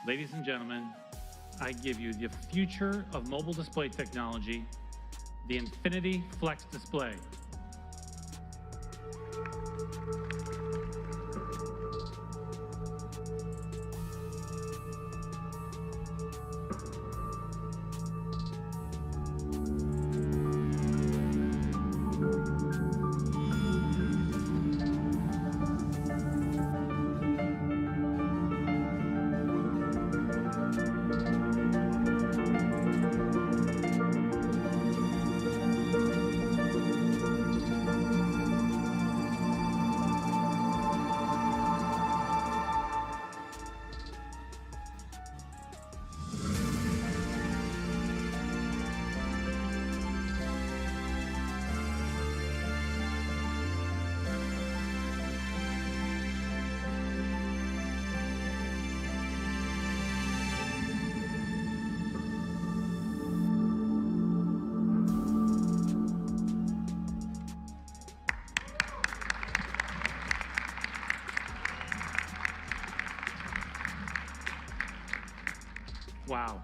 Ladies and gentlemen, I give you the future of mobile display technology, the infinityflex display. Wow,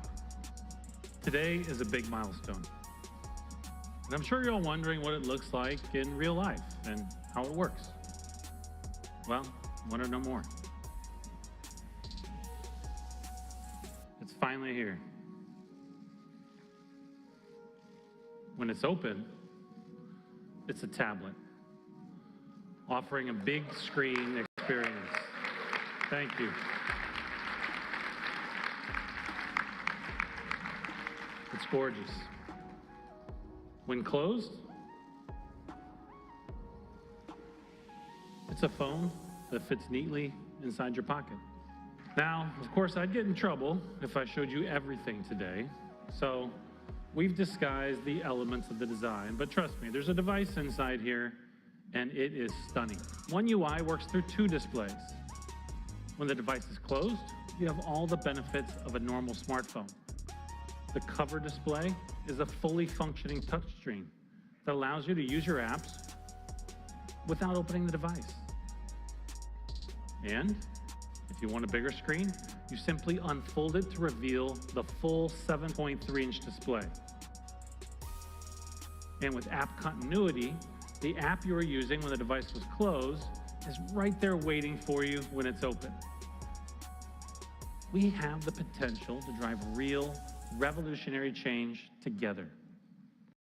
today is a big milestone. And I'm sure you're all wondering what it looks like in real life and how it works. Well, want to know more? It's finally here. When it's open, it's a tablet, offering a big screen experience. Thank you. It's gorgeous. When closed, it's a phone that fits neatly inside your pocket. Now, of course, I'd get in trouble if I showed you everything today. So we've disguised the elements of the design, but trust me, there's a device inside here and it is stunning. oneui works through two displays. When the device is closed, you have all the benefits of a normal smartphone. The cover display is a fully functioning touchscreen that allows you to use your apps without opening the device. And if you want a bigger screen, you simply unfold it to reveal the full 7.3-inch display. And with app continuity, the app you were using when the device was closed is right there waiting for you when it's open. We have the potential to drive real revolutionary change together.